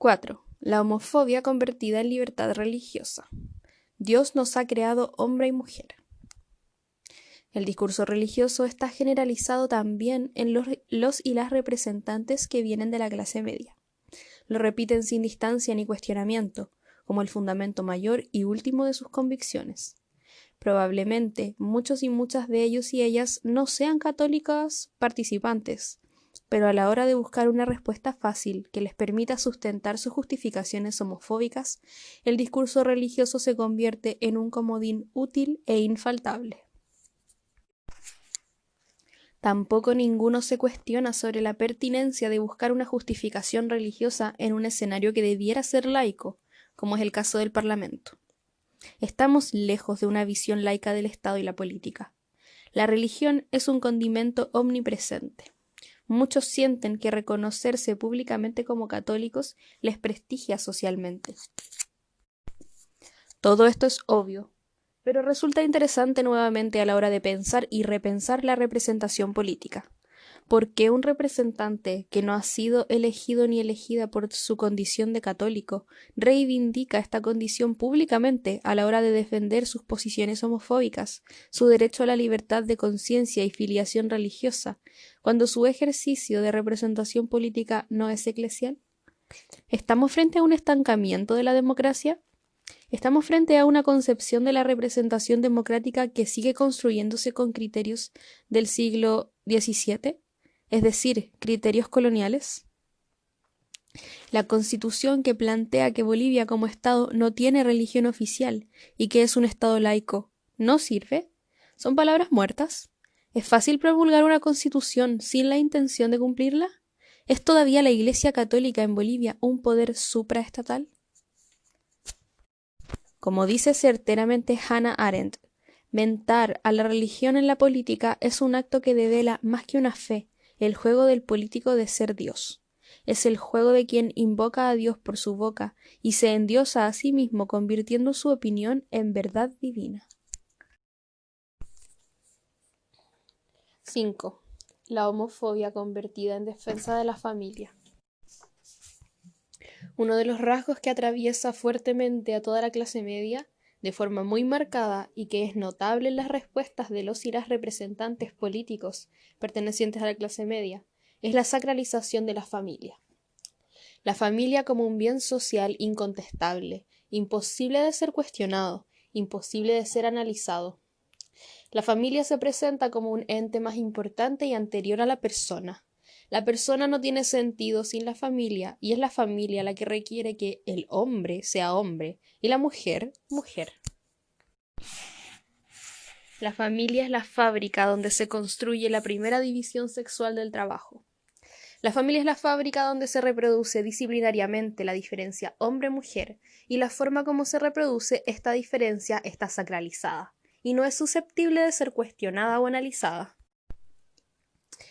4. La homofobia convertida en libertad religiosa. Dios nos ha creado hombre y mujer. El discurso religioso está generalizado también en los y las representantes que vienen de la clase media. Lo repiten sin distancia ni cuestionamiento, como el fundamento mayor y último de sus convicciones. Probablemente muchos y muchas de ellos y ellas no sean católicas participantes, pero a la hora de buscar una respuesta fácil que les permita sustentar sus justificaciones homofóbicas, el discurso religioso se convierte en un comodín útil e infaltable. Tampoco ninguno se cuestiona sobre la pertinencia de buscar una justificación religiosa en un escenario que debiera ser laico, como es el caso del Parlamento. Estamos lejos de una visión laica del Estado y la política. La religión es un condimento omnipresente. Muchos sienten que reconocerse públicamente como católicos les prestigia socialmente. Todo esto es obvio, pero resulta interesante nuevamente a la hora de pensar y repensar la representación política. ¿Por qué un representante que no ha sido elegido ni elegida por su condición de católico reivindica esta condición públicamente a la hora de defender sus posiciones homofóbicas, su derecho a la libertad de conciencia y filiación religiosa, cuando su ejercicio de representación política no es eclesial? ¿Estamos frente a un estancamiento de la democracia? ¿Estamos frente a una concepción de la representación democrática que sigue construyéndose con criterios del siglo XVII? Es decir, criterios coloniales. La Constitución que plantea que Bolivia como Estado no tiene religión oficial y que es un Estado laico, ¿no sirve? ¿Son palabras muertas? ¿Es fácil promulgar una Constitución sin la intención de cumplirla? ¿Es todavía la Iglesia Católica en Bolivia un poder supraestatal? Como dice certeramente Hannah Arendt, mentar a la religión en la política es un acto que devela más que una fe, el juego del político de ser Dios. Es el juego de quien invoca a Dios por su boca y se endiosa a sí mismo convirtiendo su opinión en verdad divina. 5. La homofobia convertida en defensa de la familia. Uno de los rasgos que atraviesa fuertemente a toda la clase media, de forma muy marcada y que es notable en las respuestas de los y las representantes políticos pertenecientes a la clase media, es la sacralización de la familia. La familia como un bien social incontestable, imposible de ser cuestionado, imposible de ser analizado. La familia se presenta como un ente más importante y anterior a la persona. La persona no tiene sentido sin la familia y es la familia la que requiere que el hombre sea hombre y la mujer, mujer. La familia es la fábrica donde se construye la primera división sexual del trabajo. La familia es la fábrica donde se reproduce disciplinariamente la diferencia hombre-mujer y la forma como se reproduce esta diferencia está sacralizada y no es susceptible de ser cuestionada o analizada.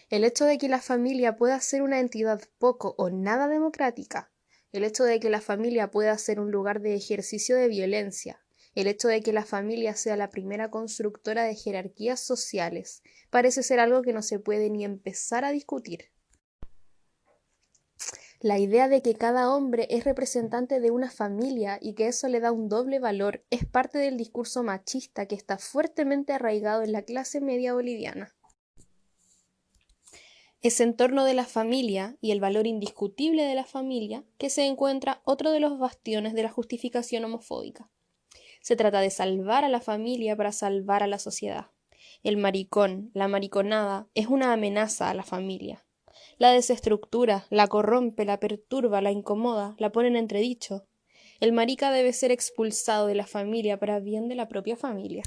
El hecho de que la familia pueda ser una entidad poco o nada democrática, el hecho de que la familia pueda ser un lugar de ejercicio de violencia, el hecho de que la familia sea la primera constructora de jerarquías sociales, parece ser algo que no se puede ni empezar a discutir. La idea de que cada hombre es representante de una familia y que eso le da un doble valor es parte del discurso machista que está fuertemente arraigado en la clase media boliviana. Es en torno de la familia y el valor indiscutible de la familia que se encuentra otro de los bastiones de la justificación homofóbica. Se trata de salvar a la familia para salvar a la sociedad. El maricón, la mariconada, es una amenaza a la familia. La desestructura, la corrompe, la perturba, la incomoda, la pone en entredicho. El marica debe ser expulsado de la familia para bien de la propia familia.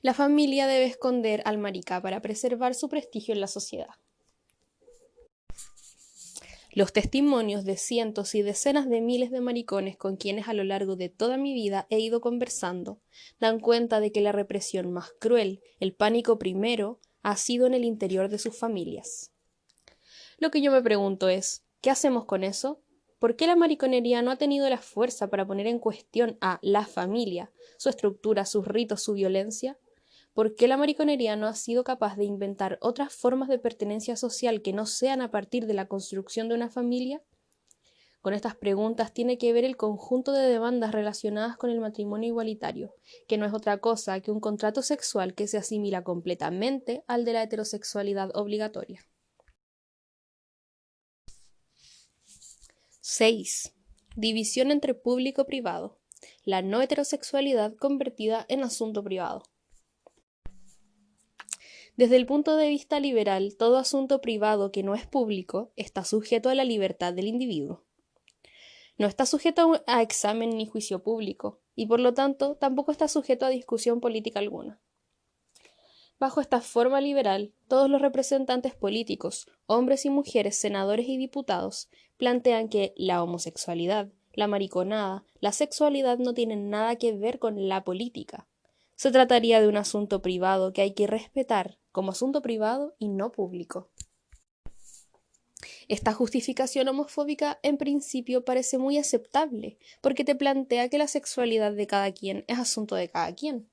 La familia debe esconder al marica para preservar su prestigio en la sociedad. Los testimonios de cientos y decenas de miles de maricones con quienes a lo largo de toda mi vida he ido conversando dan cuenta de que la represión más cruel, el pánico primero, ha sido en el interior de sus familias. Lo que yo me pregunto es, ¿qué hacemos con eso? ¿Por qué la mariconería no ha tenido la fuerza para poner en cuestión a la familia, su estructura, sus ritos, su violencia? ¿Por qué la mariconería no ha sido capaz de inventar otras formas de pertenencia social que no sean a partir de la construcción de una familia? Con estas preguntas tiene que ver el conjunto de demandas relacionadas con el matrimonio igualitario, que no es otra cosa que un contrato sexual que se asimila completamente al de la heterosexualidad obligatoria. 6. División entre público-privado. La no heterosexualidad convertida en asunto privado. Desde el punto de vista liberal, todo asunto privado que no es público está sujeto a la libertad del individuo. No está sujeto a examen ni juicio público, y por lo tanto tampoco está sujeto a discusión política alguna. Bajo esta forma liberal, todos los representantes políticos, hombres y mujeres, senadores y diputados, plantean que la homosexualidad, la mariconada, la sexualidad no tienen nada que ver con la política. Se trataría de un asunto privado que hay que respetar como asunto privado y no público. Esta justificación homofóbica en principio parece muy aceptable, porque te plantea que la sexualidad de cada quien es asunto de cada quien.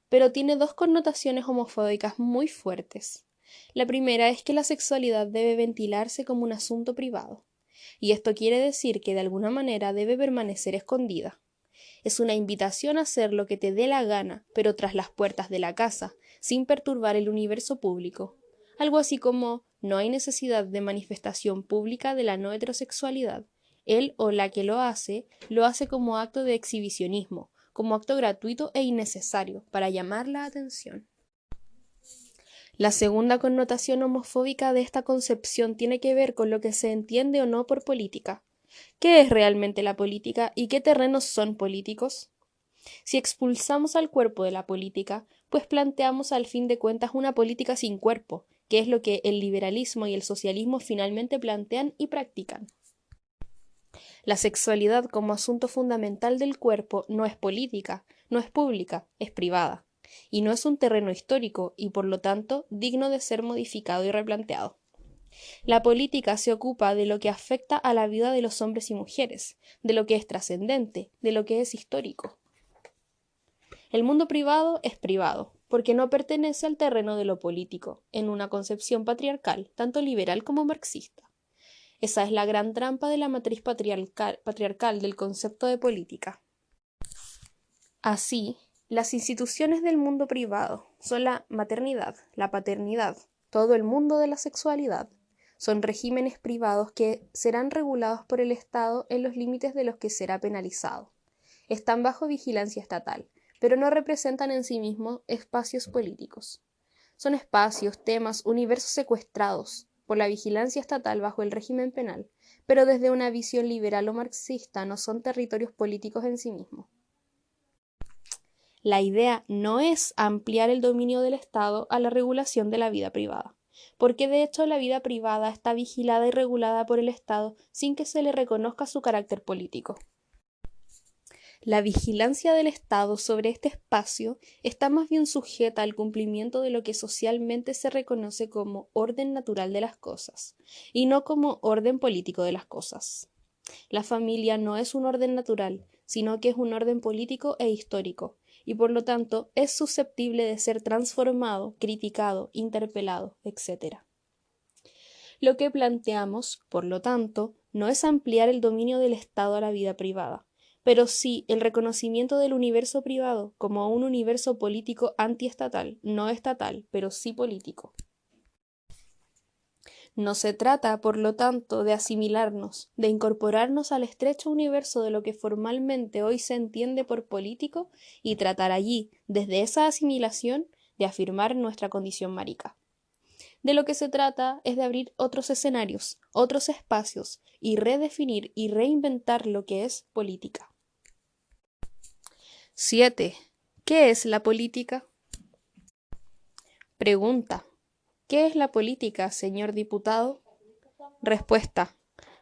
Pero tiene dos connotaciones homofóbicas muy fuertes. La primera es que la sexualidad debe ventilarse como un asunto privado, y esto quiere decir que de alguna manera debe permanecer escondida. Es una invitación a hacer lo que te dé la gana, pero tras las puertas de la casa, sin perturbar el universo público. Algo así como no hay necesidad de manifestación pública de la no heterosexualidad. Él o la que lo hace como acto de exhibicionismo, como acto gratuito e innecesario para llamar la atención. La segunda connotación homofóbica de esta concepción tiene que ver con lo que se entiende o no por política. ¿Qué es realmente la política y qué terrenos son políticos? Si expulsamos al cuerpo de la política, pues planteamos al fin de cuentas una política sin cuerpo, que es lo que el liberalismo y el socialismo finalmente plantean y practican. La sexualidad como asunto fundamental del cuerpo no es política, no es pública, es privada, y no es un terreno histórico y por lo tanto digno de ser modificado y replanteado. La política se ocupa de lo que afecta a la vida de los hombres y mujeres, de lo que es trascendente, de lo que es histórico. El mundo privado es privado, porque no pertenece al terreno de lo político, en una concepción patriarcal, tanto liberal como marxista. Esa es la gran trampa de la matriz patriarcal del concepto de política. Así, las instituciones del mundo privado son la maternidad, la paternidad, todo el mundo de la sexualidad. Son regímenes privados que serán regulados por el Estado en los límites de los que será penalizado. Están bajo vigilancia estatal, pero no representan en sí mismos espacios políticos. Son espacios, temas, universos secuestrados por la vigilancia estatal bajo el régimen penal, pero desde una visión liberal o marxista no son territorios políticos en sí mismos. La idea no es ampliar el dominio del Estado a la regulación de la vida privada, porque de hecho la vida privada está vigilada y regulada por el Estado sin que se le reconozca su carácter político. La vigilancia del Estado sobre este espacio está más bien sujeta al cumplimiento de lo que socialmente se reconoce como orden natural de las cosas, y no como orden político de las cosas. La familia no es un orden natural, sino que es un orden político e histórico, y por lo tanto es susceptible de ser transformado, criticado, interpelado, etc. Lo que planteamos, por lo tanto, no es ampliar el dominio del Estado a la vida privada, pero sí el reconocimiento del universo privado como un universo político antiestatal, no estatal, pero sí político. No se trata, por lo tanto, de asimilarnos, de incorporarnos al estrecho universo de lo que formalmente hoy se entiende por político y tratar allí, desde esa asimilación, de afirmar nuestra condición marica. De lo que se trata es de abrir otros escenarios, otros espacios y redefinir y reinventar lo que es política. 7. ¿Qué es la política? Pregunta. ¿Qué es la política, señor diputado? Respuesta.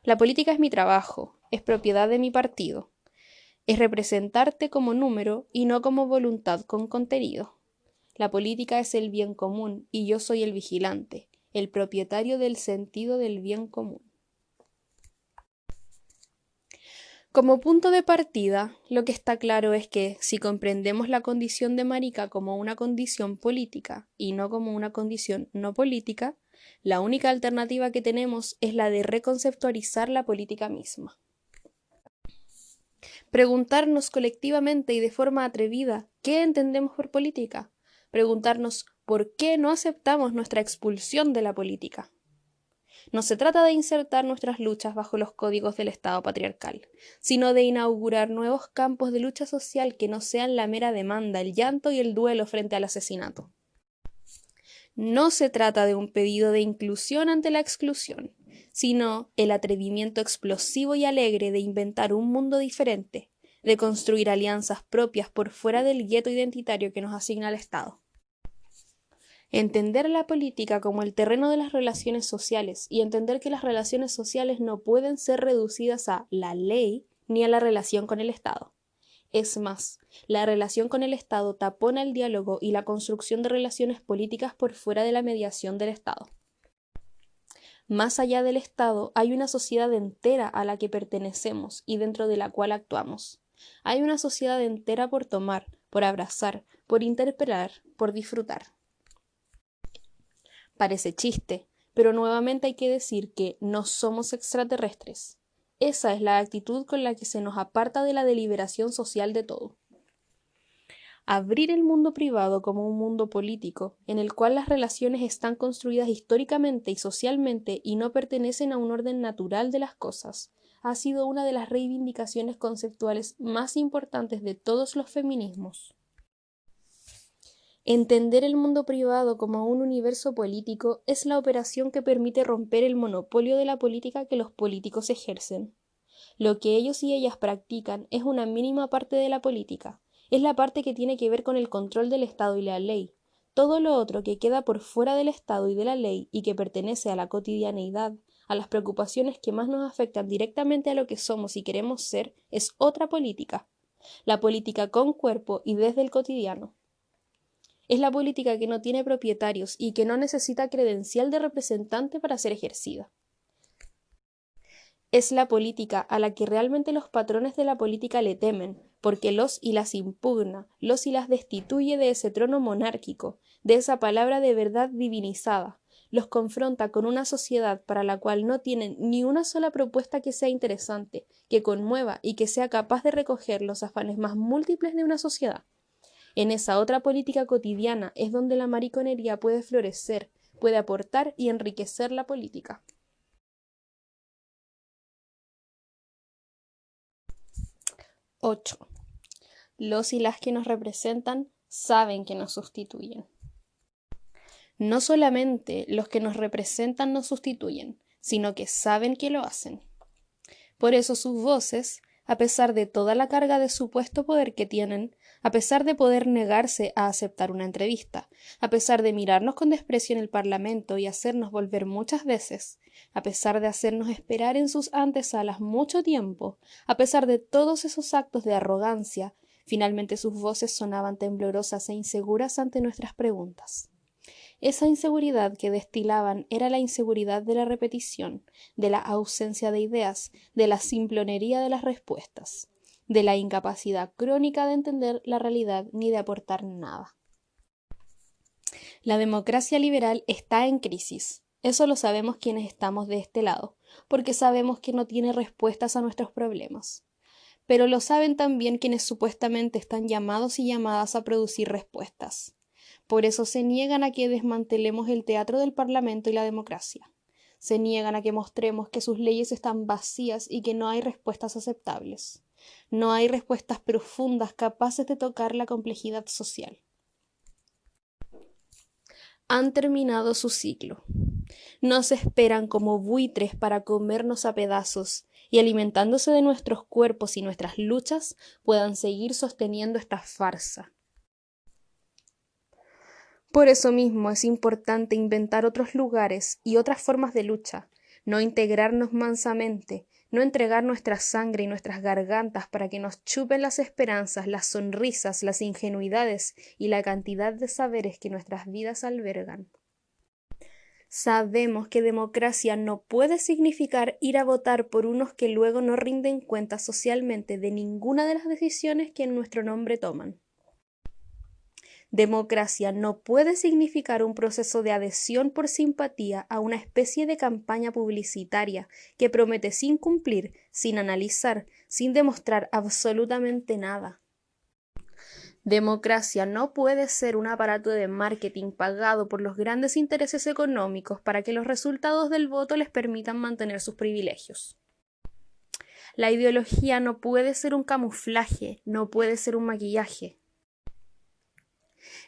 La política es mi trabajo, es propiedad de mi partido. Es representarte como número y no como voluntad con contenido. La política es el bien común y yo soy el vigilante, el propietario del sentido del bien común. Como punto de partida, lo que está claro es que si comprendemos la condición de marica como una condición política y no como una condición no política, La única alternativa que tenemos es la de reconceptualizar la política misma. Preguntarnos colectivamente y de forma atrevida qué entendemos por política. Preguntarnos por qué no aceptamos nuestra expulsión de la política. No se trata de insertar nuestras luchas bajo los códigos del Estado patriarcal, sino de inaugurar nuevos campos de lucha social que no sean la mera demanda, el llanto y el duelo frente al asesinato. No se trata de un pedido de inclusión ante la exclusión, sino el atrevimiento explosivo y alegre de inventar un mundo diferente, de construir alianzas propias por fuera del gueto identitario que nos asigna el Estado. Entender la política como el terreno de las relaciones sociales y entender que las relaciones sociales no pueden ser reducidas a la ley ni a la relación con el Estado. Es más, la relación con el Estado tapona el diálogo y la construcción de relaciones políticas por fuera de la mediación del Estado. Más allá del Estado hay una sociedad entera a la que pertenecemos y dentro de la cual actuamos. Hay una sociedad entera por tomar, por abrazar, por interpelar, por disfrutar. Parece chiste, pero nuevamente hay que decir que no somos extraterrestres. Esa es la actitud con la que se nos aparta de la deliberación social de todo. Abrir el mundo privado como un mundo político, en el cual las relaciones están construidas históricamente y socialmente y no pertenecen a un orden natural de las cosas, ha sido una de las reivindicaciones conceptuales más importantes de todos los feminismos. Entender el mundo privado como un universo político es la operación que permite romper el monopolio de la política que los políticos ejercen. Lo que ellos y ellas practican es una mínima parte de la política, es la parte que tiene que ver con el control del Estado y la ley. Todo lo otro que queda por fuera del Estado y de la ley y que pertenece a la cotidianeidad, a las preocupaciones que más nos afectan directamente a lo que somos y queremos ser, es otra política. La política con cuerpo y desde el cotidiano. Es la política que no tiene propietarios y que no necesita credencial de representante para ser ejercida. Es la política a la que realmente los patrones de la política le temen, porque los y las impugna, los y las destituye de ese trono monárquico, de esa palabra de verdad divinizada, los confronta con una sociedad para la cual no tienen ni una sola propuesta que sea interesante, que conmueva y que sea capaz de recoger los afanes más múltiples de una sociedad. En esa otra política cotidiana es donde la mariconería puede florecer, puede aportar y enriquecer la política. 8. Los y las que nos representan saben que nos sustituyen. No solamente los que nos representan nos sustituyen, sino que saben que lo hacen. Por eso sus voces, a pesar de toda la carga de supuesto poder que tienen, a pesar de poder negarse a aceptar una entrevista, a pesar de mirarnos con desprecio en el Parlamento y hacernos volver muchas veces, a pesar de hacernos esperar en sus antesalas mucho tiempo, a pesar de todos esos actos de arrogancia, finalmente sus voces sonaban temblorosas e inseguras ante nuestras preguntas. Esa inseguridad que destilaban era la inseguridad de la repetición, de la ausencia de ideas, de la simplonería de las respuestas, de la incapacidad crónica de entender la realidad ni de aportar nada. La democracia liberal está en crisis. Eso lo sabemos quienes estamos de este lado, porque sabemos que no tiene respuestas a nuestros problemas. Pero lo saben también quienes supuestamente están llamados y llamadas a producir respuestas. Por eso se niegan a que desmantelemos el teatro del Parlamento y la democracia. Se niegan a que mostremos que sus leyes están vacías y que no hay respuestas aceptables. No hay respuestas profundas capaces de tocar la complejidad social. Han terminado su ciclo. Nos esperan como buitres para comernos a pedazos y alimentándose de nuestros cuerpos y nuestras luchas puedan seguir sosteniendo esta farsa. Por eso mismo es importante inventar otros lugares y otras formas de lucha, no integrarnos mansamente, no entregar nuestra sangre y nuestras gargantas para que nos chupen las esperanzas, las sonrisas, las ingenuidades y la cantidad de saberes que nuestras vidas albergan. Sabemos que democracia no puede significar ir a votar por unos que luego no rinden cuentas socialmente de ninguna de las decisiones que en nuestro nombre toman. Democracia no puede significar un proceso de adhesión por simpatía a una especie de campaña publicitaria que promete sin cumplir, sin analizar, sin demostrar absolutamente nada. Democracia no puede ser un aparato de marketing pagado por los grandes intereses económicos para que los resultados del voto les permitan mantener sus privilegios. La ideología no puede ser un camuflaje, no puede ser un maquillaje.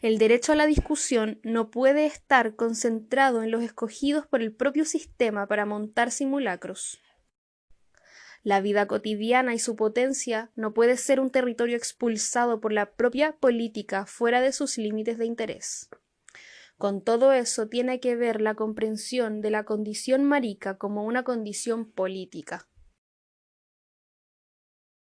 El derecho a la discusión no puede estar concentrado en los escogidos por el propio sistema para montar simulacros. La vida cotidiana y su potencia no puede ser un territorio expulsado por la propia política fuera de sus límites de interés. Con todo eso tiene que ver la comprensión de la condición marica como una condición política.